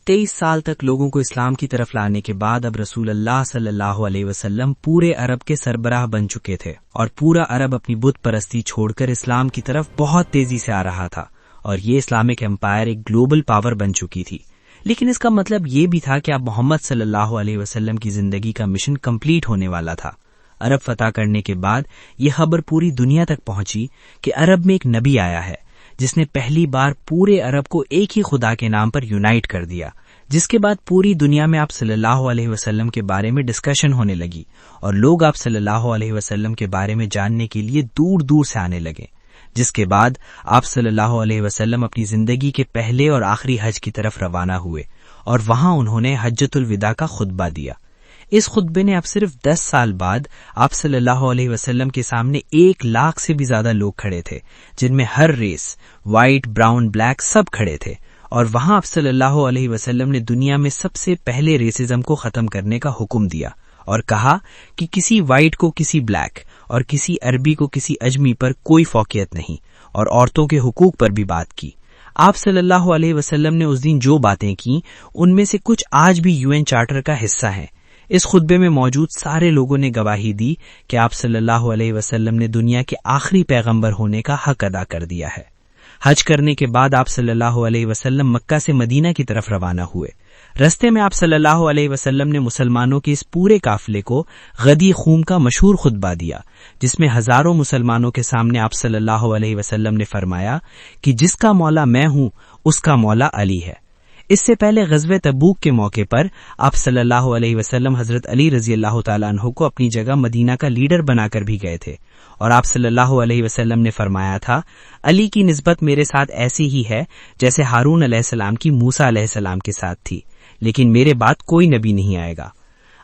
23 سال تک لوگوں کو اسلام کی طرف لانے کے بعد اب رسول اللہ صلی اللہ علیہ وسلم پورے عرب کے سربراہ بن چکے تھے، اور پورا عرب اپنی بت پرستی چھوڑ کر اسلام کی طرف بہت تیزی سے آ رہا تھا، اور یہ اسلامک امپائر ایک گلوبل پاور بن چکی تھی۔ لیکن اس کا مطلب یہ بھی تھا کہ اب محمد صلی اللہ علیہ وسلم کی زندگی کا مشن کمپلیٹ ہونے والا تھا۔ عرب فتح کرنے کے بعد یہ خبر پوری دنیا تک پہنچی کہ عرب میں ایک نبی آیا ہے جس نے پہلی بار پورے عرب کو ایک ہی خدا کے نام پر یونائٹ کر دیا، جس کے بعد پوری دنیا میں آپ صلی اللہ علیہ وسلم کے بارے میں ڈسکشن ہونے لگی، اور لوگ آپ صلی اللہ علیہ وسلم کے بارے میں جاننے کے لیے دور دور سے آنے لگے، جس کے بعد آپ صلی اللہ علیہ وسلم اپنی زندگی کے پہلے اور آخری حج کی طرف روانہ ہوئے، اور وہاں انہوں نے حجۃ الوداع کا خطبہ دیا۔ اس خطبے نے اب صرف 10 سال بعد آپ صلی اللہ علیہ وسلم کے سامنے 1 لاکھ سے بھی زیادہ لوگ کھڑے تھے، جن میں ہر ریس، وائٹ، براؤن، بلیک، سب کھڑے تھے، اور وہاں آپ صلی اللہ علیہ وسلم نے دنیا میں سب سے پہلے ریسزم کو ختم کرنے کا حکم دیا، اور کہا کہ کسی وائٹ کو کسی بلیک اور کسی عربی کو کسی اجمی پر کوئی فوقیت نہیں، اور عورتوں کے حقوق پر بھی بات کی۔ آپ صلی اللہ علیہ وسلم نے اس دن جو باتیں کی ان میں سے کچھ آج بھی UN چارٹر کا حصہ ہیں۔ اس خطبے میں موجود سارے لوگوں نے گواہی دی کہ آپ صلی اللہ علیہ وسلم نے دنیا کے آخری پیغمبر ہونے کا حق ادا کر دیا ہے۔ حج کرنے کے بعد آپ صلی اللہ علیہ وسلم مکہ سے مدینہ کی طرف روانہ ہوئے۔ رستے میں آپ صلی اللہ علیہ وسلم نے مسلمانوں کے اس پورے قافلے کو غدی خوم کا مشہور خطبہ دیا، جس میں ہزاروں مسلمانوں کے سامنے آپ صلی اللہ علیہ وسلم نے فرمایا کہ جس کا مولا میں ہوں اس کا مولا علی ہے۔ اس سے پہلے غزوہ تبوک کے موقع پر آپ صلی اللہ علیہ وسلم حضرت علی رضی اللہ تعالیٰ عنہ کو اپنی جگہ مدینہ کا لیڈر بنا کر بھی گئے تھے، اور آپ صلی اللہ علیہ وسلم نے فرمایا تھا، علی کی نسبت میرے ساتھ ایسی ہی ہے جیسے ہارون علیہ السلام کی موسیٰ علیہ السلام کے ساتھ تھی، لیکن میرے بعد کوئی نبی نہیں آئے گا۔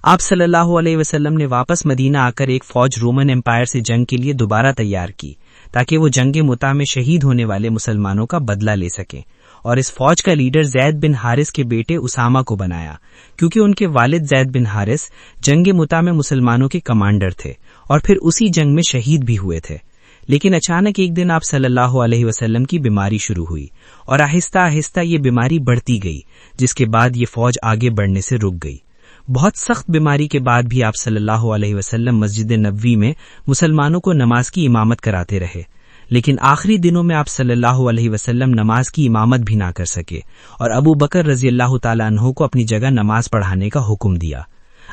آپ صلی اللہ علیہ وسلم نے واپس مدینہ آ کر ایک فوج رومن امپائر سے جنگ کے لیے دوبارہ تیار کی، تاکہ وہ جنگ مطاع میں شہید ہونے والے مسلمانوں کا بدلہ لے سکیں، اور اس فوج کا لیڈر زید بن حارث کے بیٹے اسامہ کو بنایا، کیونکہ ان کے والد زید بن حارث جنگ مطاع میں مسلمانوں کے کمانڈر تھے، اور پھر اسی جنگ میں شہید بھی ہوئے تھے۔ لیکن اچانک ایک دن آپ صلی اللہ علیہ وسلم کی بیماری شروع ہوئی، اور آہستہ آہستہ یہ بیماری بڑھتی گئی، جس کے بعد یہ فوج آگے بڑھنے سے رک گئی۔ بہت سخت بیماری کے بعد بھی آپ صلی اللہ علیہ وسلم مسجد نبوی میں مسلمانوں کو نماز کی امامت کراتے رہے، لیکن آخری دنوں میں آپ صلی اللہ علیہ وسلم نماز کی امامت بھی نہ کر سکے، اور ابو بکر رضی اللہ تعالیٰ عنہ کو اپنی جگہ نماز پڑھانے کا حکم دیا۔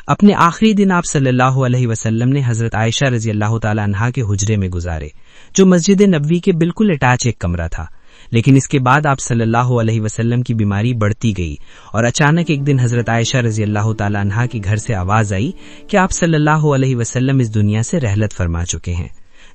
اپنے آخری دن آپ صلی اللہ علیہ وسلم نے حضرت عائشہ رضی اللہ تعالیٰ عنہا کے حجرے میں گزارے، جو مسجد نبوی کے بالکل اٹیچ ایک کمرہ تھا۔ لیکن اس کے بعد آپ صلی اللہ علیہ وسلم کی بیماری بڑھتی گئی، اور اچانک ایک دن حضرت عائشہ رضی اللہ تعالیٰ عنہا کے گھر سے آواز آئی کہ آپ صلی اللہ علیہ وسلم اس دنیا سے رحلت فرما چکے ہیں،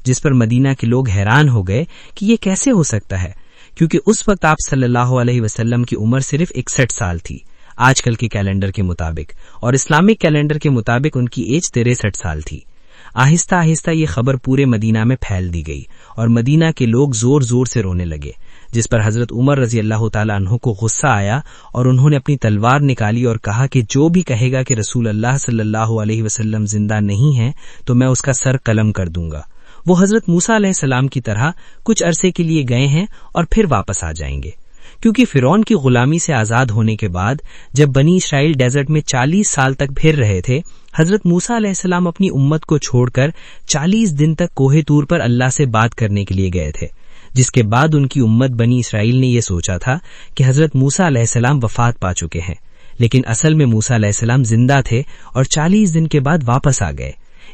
جس پر مدینہ کے لوگ حیران ہو گئے کہ یہ کیسے ہو سکتا ہے، کیونکہ اس وقت آپ صلی اللہ علیہ وسلم کی عمر صرف 61 سال تھی آج کل کے کیلنڈر کے مطابق، اور اسلامک کیلنڈر کے مطابق ان کی ایج 63 سال تھی۔ آہستہ آہستہ یہ خبر پورے مدینہ میں پھیل دی گئی، اور مدینہ کے لوگ زور زور سے رونے لگے، جس پر حضرت عمر رضی اللہ تعالیٰ عنہ کو غصہ آیا، اور انہوں نے اپنی تلوار نکالی اور کہا کہ جو بھی کہے گا کہ رسول اللہ صلی اللہ علیہ وسلم زندہ نہیں ہے تو میں اس کا سر قلم کر دوں گا۔ وہ حضرت موسیٰ علیہ السلام کی طرح کچھ عرصے کے لیے گئے ہیں اور پھر واپس آ جائیں گے، کیونکہ فرعون کی غلامی سے آزاد ہونے کے بعد جب بنی اسرائیل ڈیزرٹ میں 40 سال تک پھر رہے تھے، حضرت موسیٰ علیہ السلام اپنی امت کو چھوڑ کر 40 دن تک کوہ طور پر اللہ سے بات کرنے کے لیے گئے تھے، جس کے بعد ان کی امت بنی اسرائیل نے یہ سوچا تھا کہ حضرت موسیٰ علیہ السلام وفات پا چکے ہیں، لیکن اصل میں موسیٰ علیہ السلام زندہ تھے اور 40 دن کے بعد واپس آ گئے۔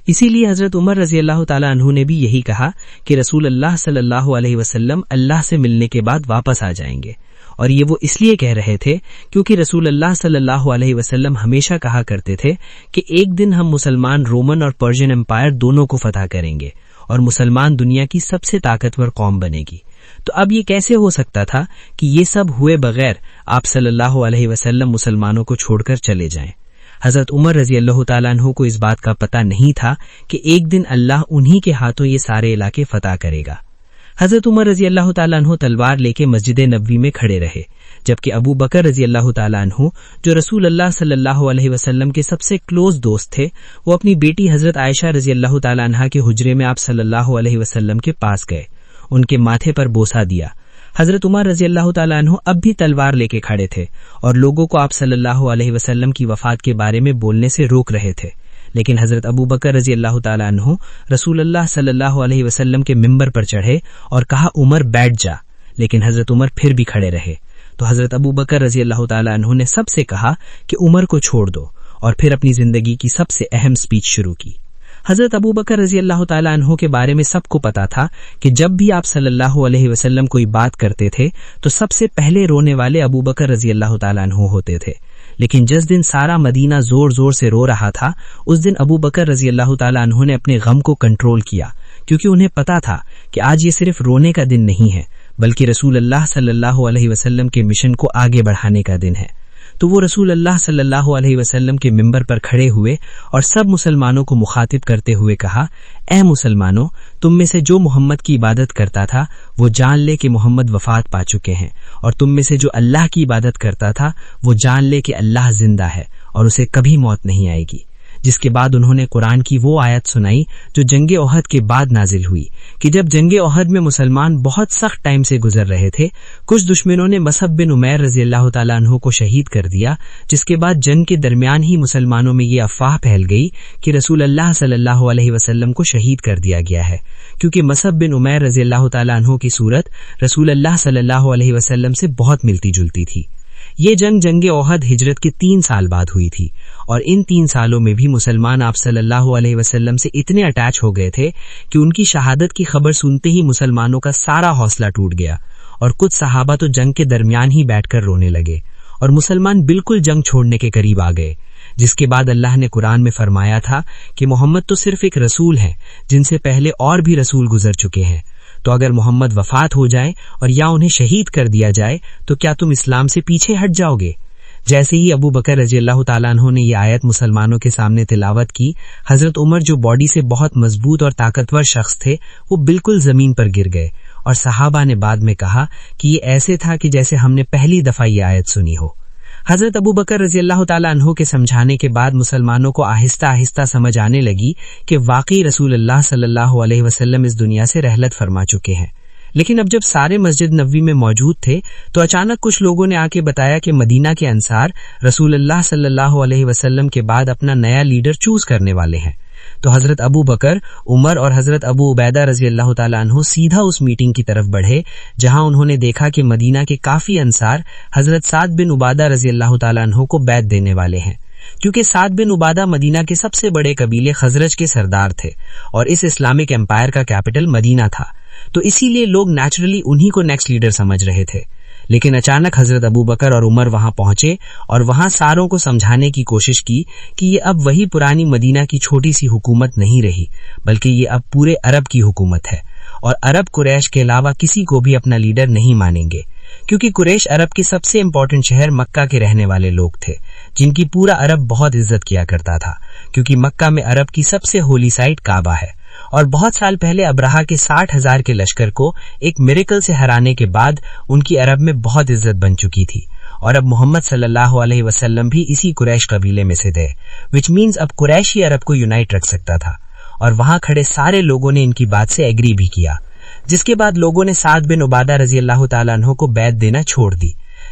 اسی لیے حضرت عمر رضی اللہ تعالیٰ عنہ نے بھی یہی کہا کہ رسول اللہ صلی اللہ علیہ وسلم اللہ سے ملنے کے بعد واپس آ جائیں گے، اور یہ وہ اس لیے کہہ رہے تھے کیونکہ رسول اللہ صلی اللہ علیہ وسلم ہمیشہ کہا کرتے تھے کہ ایک دن ہم مسلمان رومن اور پرشین امپائر دونوں کو فتح کریں گے، اور مسلمان دنیا کی سب سے طاقتور قوم بنے گی۔ تو اب یہ کیسے ہو سکتا تھا کہ یہ سب ہوئے بغیر آپ صلی اللہ علیہ وسلم مسلمانوں کو چھوڑ کر چلے جائیں؟ حضرت عمر رضی اللہ تعالیٰ عنہ کو اس بات کا پتہ نہیں تھا کہ ایک دن اللہ انہی کے ہاتھوں یہ سارے علاقے فتح کرے گا۔ حضرت عمر رضی اللہ تعالیٰ عنہ تلوار لے کے مسجد نبوی میں کھڑے رہے، جبکہ ابو بکر رضی اللہ تعالیٰ عنہ جو رسول اللہ صلی اللہ علیہ وسلم کے سب سے کلوز دوست تھے، وہ اپنی بیٹی حضرت عائشہ رضی اللہ تعالیٰ عنہ کے حجرے میں آپ صلی اللہ علیہ وسلم کے پاس گئے، ان کے ماتھے پر بوسہ دیا۔ حضرت عمر رضی اللہ تعالیٰ عنہ اب بھی تلوار لے کے کھڑے تھے اور لوگوں کو آپ صلی اللہ علیہ وسلم کی وفات کے بارے میں بولنے سے روک رہے تھے، لیکن حضرت ابو بکر رضی اللہ تعالیٰ عنہ رسول اللہ صلی اللہ علیہ وسلم کے ممبر پر چڑھے اور کہا عمر بیٹھ جا، لیکن حضرت عمر پھر بھی کھڑے رہے۔ تو حضرت ابو بکر رضی اللہ تعالیٰ عنہ نے سب سے کہا کہ عمر کو چھوڑ دو، اور پھر اپنی زندگی کی سب سے اہم سپیچ شروع کی۔ حضرت ابو بکر رضی اللہ تعالیٰ عنہ کے بارے میں سب کو پتا تھا کہ جب بھی آپ صلی اللہ علیہ وسلم کوئی بات کرتے تھے تو سب سے پہلے رونے والے ابو بکر رضی اللہ تعالیٰ عنہ ہوتے تھے، لیکن جس دن سارا مدینہ زور زور سے رو رہا تھا اس دن ابو بکر رضی اللہ تعالیٰ عنہ نے اپنے غم کو کنٹرول کیا، کیونکہ انہیں پتا تھا کہ آج یہ صرف رونے کا دن نہیں ہے بلکہ رسول اللہ صلی اللہ علیہ وسلم کے مشن کو آگے بڑھانے کا دن ہے۔ تو وہ رسول اللہ صلی اللہ علیہ وسلم کے ممبر پر کھڑے ہوئے اور سب مسلمانوں کو مخاطب کرتے ہوئے کہا، اے مسلمانوں، تم میں سے جو محمد کی عبادت کرتا تھا وہ جان لے کہ محمد وفات پا چکے ہیں، اور تم میں سے جو اللہ کی عبادت کرتا تھا وہ جان لے کہ اللہ زندہ ہے اور اسے کبھی موت نہیں آئے گی۔ جس کے بعد انہوں نے قرآن کی وہ آیت سنائی جو جنگ احد کے بعد نازل ہوئی کہ جب جنگ احد میں مسلمان بہت سخت ٹائم سے گزر رہے تھے، کچھ دشمنوں نے مصعب بن عمیر رضی اللہ تعالیٰ عنہ کو شہید کر دیا، جس کے بعد جنگ کے درمیان ہی مسلمانوں میں یہ افواہ پھیل گئی کہ رسول اللہ صلی اللہ علیہ وسلم کو شہید کر دیا گیا ہے، کیونکہ مصعب بن عمیر رضی اللہ تعالیٰ عنہ کی صورت رسول اللہ صلی اللہ علیہ وسلم سے بہت ملتی جلتی تھی۔ یہ جنگ احد ہجرت کے 3 سال بعد ہوئی تھی، اور ان 3 سالوں میں بھی مسلمان آپ صلی اللہ علیہ وسلم سے اتنے اٹیچ ہو گئے تھے کہ ان کی شہادت کی خبر سنتے ہی مسلمانوں کا سارا حوصلہ ٹوٹ گیا، اور کچھ صحابہ تو جنگ کے درمیان ہی بیٹھ کر رونے لگے، اور مسلمان بالکل جنگ چھوڑنے کے قریب آ گئے۔ جس کے بعد اللہ نے قرآن میں فرمایا تھا کہ محمد تو صرف ایک رسول ہیں جن سے پہلے اور بھی رسول گزر چکے ہیں، تو اگر محمد وفات ہو جائے اور یا انہیں شہید کر دیا جائے تو کیا تم اسلام سے پیچھے ہٹ جاؤ گے؟ جیسے ہی ابو بکر رضی اللہ تعالیٰ عنہ نے یہ آیت مسلمانوں کے سامنے تلاوت کی، حضرت عمر جو باڈی سے بہت مضبوط اور طاقتور شخص تھے وہ بالکل زمین پر گر گئے، اور صحابہ نے بعد میں کہا کہ یہ ایسے تھا کہ جیسے ہم نے پہلی دفعہ یہ آیت سنی ہو۔ حضرت ابو بکر رضی اللہ تعالیٰ عنہ کے سمجھانے کے بعد مسلمانوں کو آہستہ آہستہ سمجھ آنے لگی کہ واقعی رسول اللہ صلی اللہ علیہ وسلم اس دنیا سے رحلت فرما چکے ہیں۔ لیکن اب جب سارے مسجد نبوی میں موجود تھے تو اچانک کچھ لوگوں نے آ کے بتایا کہ مدینہ کے انصار رسول اللہ صلی اللہ علیہ وسلم کے بعد اپنا نیا لیڈر چوز کرنے والے ہیں۔ تو حضرت ابو بکر، عمر اور حضرت ابو عبیدہ رضی اللہ تعالیٰ عنہ سیدھا اس میٹنگ کی طرف بڑھے جہاں انہوں نے دیکھا کہ مدینہ کے کافی انصار حضرت سعد بن عبادہ رضی اللہ تعالیٰ عنہ کو بیعت دینے والے ہیں، کیونکہ سعد بن عبادہ مدینہ کے سب سے بڑے قبیلے خزرج کے سردار تھے اور اس اسلامک امپائر کا کیپٹل مدینہ تھا، تو اسی لیے لوگ نیچرلی انہی کو نیکسٹ لیڈر سمجھ رہے تھے۔ لیکن اچانک حضرت ابو بکر اور عمر وہاں پہنچے اور وہاں ساروں کو سمجھانے کی کوشش کی کہ یہ اب وہی پرانی مدینہ کی چھوٹی سی حکومت نہیں رہی، بلکہ یہ اب پورے عرب کی حکومت ہے، اور عرب قریش کے علاوہ کسی کو بھی اپنا لیڈر نہیں مانیں گے، کیونکہ قریش عرب کے سب سے امپورٹنٹ شہر مکہ کے رہنے والے لوگ تھے جن کی پورا عرب بہت عزت کیا کرتا تھا، کیونکہ مکہ میں عرب کی سب سے ہولی سائٹ کعبہ ہے، اور بہت سال پہلے ابرہہ کے 60,000 کے لشکر کو ایک میریکل سے ہرانے کے بعد ان کی عرب میں بہت عزت بن چکی تھی، اور اب محمد صلی اللہ علیہ وسلم بھی اسی قریش قبیلے میں سے تھے، وچ مینز اب قریش ہی عرب کو یونائٹ رکھ سکتا تھا، اور وہاں کھڑے سارے لوگوں نے ان کی بات سے ایگری بھی کیا، جس کے بعد لوگوں نے سعد بن عبادہ رضی اللہ تعالیٰ عنہ کو بیعت دینا چھوڑ دی۔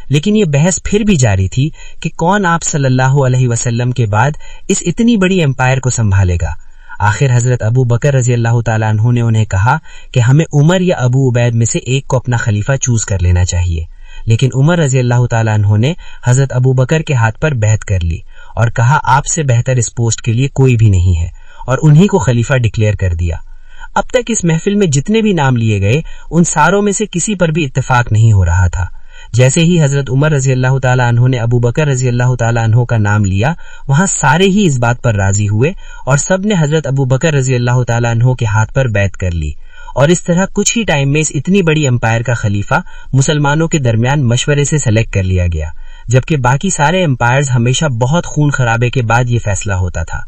لیکن یہ بحث پھر بھی جاری تھی کہ کون آپ صلی اللہ علیہ وسلم کے بعد اس اتنی بڑی امپائر کو سنبھالے گا۔ آخر حضرت ابو بکر رضی اللہ تعالیٰ عنہ نے انہیں کہا کہ ہمیں عمر یا ابو عبید میں سے ایک کو اپنا خلیفہ چوز کر لینا چاہیے، لیکن عمر رضی اللہ تعالیٰ عنہ نے حضرت ابو بکر کے ہاتھ پر بیعت کر لی اور کہا آپ سے بہتر اس پوسٹ کے لیے کوئی بھی نہیں ہے، اور انہی کو خلیفہ ڈکلیئر کر دیا۔ اب تک اس محفل میں جتنے بھی نام لیے گئے ان ساروں میں سے کسی پر بھی اتفاق نہیں ہو رہا تھا۔ جیسے ہی حضرت عمر رضی اللہ تعالیٰ عنہ نے ابو بکر رضی اللہ تعالیٰ عنہ کا نام لیا، وہاں سارے ہی اس بات پر راضی ہوئے اور سب نے حضرت ابو بکر رضی اللہ تعالیٰ عنہ کے ہاتھ پر بیعت کر لی، اور اس طرح کچھ ہی ٹائم میں اس اتنی بڑی امپائر کا خلیفہ مسلمانوں کے درمیان مشورے سے سلیکٹ کر لیا گیا، جبکہ باقی سارے امپائرز ہمیشہ بہت خون خرابے کے بعد یہ فیصلہ ہوتا تھا،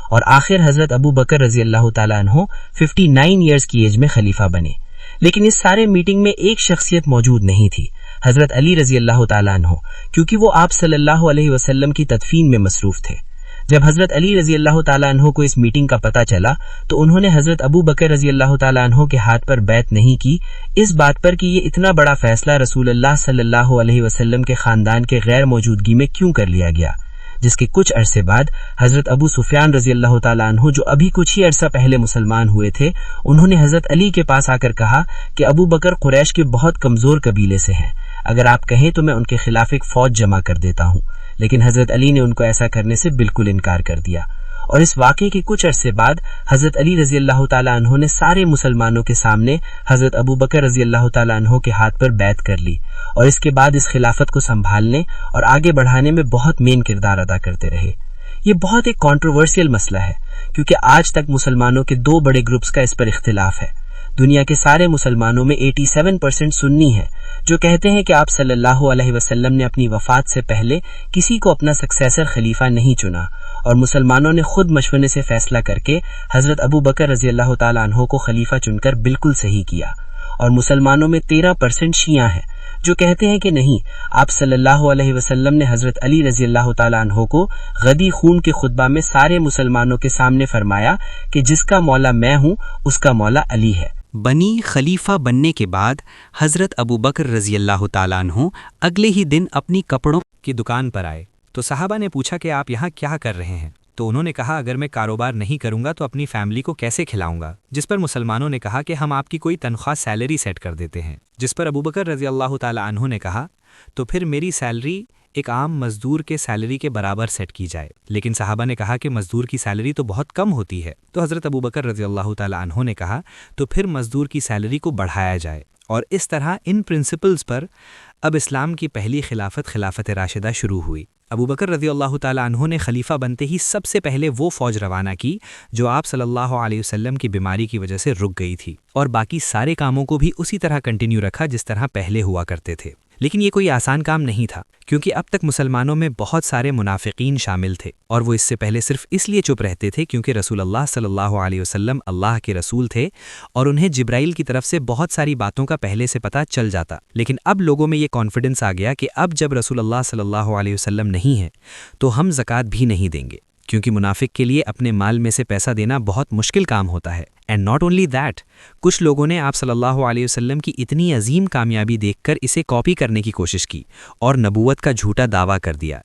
اور آخر حضرت ابو بکر رضی اللہ تعالیٰ عنہ 59 ایئرز کی ایج میں خلیفہ بنے۔ لیکن اس سارے میٹنگ میں ایک شخصیت موجود نہیں تھی، حضرت علی رضی اللہ تعالیٰ عنہ، کیونکہ وہ آپ صلی اللہ علیہ وسلم کی تدفین میں مصروف تھے۔ جب حضرت علی رضی اللہ تعالیٰ عنہ کو اس میٹنگ کا پتہ چلا تو انہوں نے حضرت ابو بکر رضی اللہ تعالیٰ عنہ کے ہاتھ پر بیعت نہیں کی، اس بات پر کہ یہ اتنا بڑا فیصلہ رسول اللہ صلی اللہ علیہ وسلم کے خاندان کے غیر موجودگی میں کیوں کر لیا گیا، جس کے کچھ عرصے بعد حضرت ابو سفیان رضی اللہ تعالیٰ عنہ جو ابھی کچھ ہی عرصہ پہلے مسلمان ہوئے تھے، انہوں نے حضرت علی کے پاس آ کر کہا کہ ابو بکر قریش کے بہت کمزور قبیلے سے ہیں، اگر آپ کہیں تو میں ان کے خلاف ایک فوج جمع کر دیتا ہوں، لیکن حضرت علی نے ان کو ایسا کرنے سے بالکل انکار کر دیا۔ اور اس واقعے کے کچھ عرصے بعد حضرت علی رضی اللہ تعالیٰ عنہ نے سارے مسلمانوں کے سامنے حضرت ابو بکر رضی اللہ تعالیٰ عنہ کے ہاتھ پر بیعت کر لی، اور اس کے بعد اس خلافت کو سنبھالنے اور آگے بڑھانے میں بہت مین کردار ادا کرتے رہے۔ یہ بہت ایک کنٹروورشل مسئلہ ہے، کیونکہ آج تک مسلمانوں کے دو بڑے گروپس کا اس پر اختلاف ہے۔ دنیا کے سارے مسلمانوں میں 87% سنی ہے، جو کہتے ہیں کہ آپ صلی اللہ علیہ وسلم نے اپنی وفات سے پہلے کسی کو اپنا سکسیسر خلیفہ نہیں چنا، اور مسلمانوں نے خود مشورے سے فیصلہ کر کے حضرت ابو بکر رضی اللہ تعالیٰ عنہ کو خلیفہ چن کر بالکل صحیح کیا۔ اور مسلمانوں میں 13% شیعہ ہیں، جو کہتے ہیں کہ نہیں، آپ صلی اللہ علیہ وسلم نے حضرت علی رضی اللہ تعالیٰ عنہ کو غدی خون کے خطبہ میں سارے مسلمانوں کے سامنے فرمایا کہ جس کا مولا میں ہوں اس کا مولا علی ہے۔ بنی خلیفہ بننے کے بعد حضرت ابو بکر رضی اللہ تعالیٰ عنہ اگلے ہی دن اپنی کپڑوں کی دکان پر آئے تو صحابہ نے پوچھا کہ آپ یہاں کیا کر رہے ہیں؟ تو انہوں نے کہا اگر میں کاروبار نہیں کروں گا تو اپنی فیملی کو کیسے کھلاؤں گا؟ جس پر مسلمانوں نے کہا کہ ہم آپ کی کوئی تنخواہ سیلری سیٹ کر دیتے ہیں، جس پر ابو بکر رضی اللہ تعالیٰ عنہ نے کہا تو پھر میری سیلری ایک عام مزدور کے سیلری کے برابر سیٹ کی جائے۔ لیکن صحابہ نے کہا کہ مزدور کی سیلری تو بہت کم ہوتی ہے، تو حضرت ابو بکر رضی اللہ تعالیٰ عنہ نے کہا تو پھر مزدور کی سیلری کو بڑھایا جائے۔ اور اس طرح ان پرنسپلز پر اب اسلام کی پہلی خلافت راشدہ شروع ہوئی۔ ابو بکر رضی اللہ تعالیٰ عنہ نے خلیفہ بنتے ہی سب سے پہلے وہ فوج روانہ کی جو آپ صلی اللہ علیہ وسلم کی بیماری کی وجہ سے رک گئی تھی، اور باقی سارے کاموں کو بھی اسی طرح کنٹینیو رکھا جس طرح پہلے ہوا کرتے تھے۔ لیکن یہ کوئی آسان کام نہیں تھا، کیونکہ اب تک مسلمانوں میں بہت سارے منافقین شامل تھے، اور وہ اس سے پہلے صرف اس لیے چپ رہتے تھے کیونکہ رسول اللہ صلی اللہ علیہ وسلم اللہ کے رسول تھے اور انہیں جبرائیل کی طرف سے بہت ساری باتوں کا پہلے سے پتہ چل جاتا۔ لیکن اب لوگوں میں یہ کانفیڈنس آ گیا کہ اب جب رسول اللہ صلی اللہ علیہ وسلم نہیں ہے تو ہم زکوٰۃ بھی نہیں دیں گے، کیونکہ منافق کے لیے اپنے مال میں سے پیسہ دینا بہت مشکل کام ہوتا ہے۔ اینڈ ناٹ اونلی دیٹ، کچھ لوگوں نے آپ صلی اللہ علیہ وسلم کی اتنی عظیم کامیابی دیکھ کر اسے کاپی کرنے کی کوشش کی اور نبوت کا جھوٹا دعویٰ کر دیا۔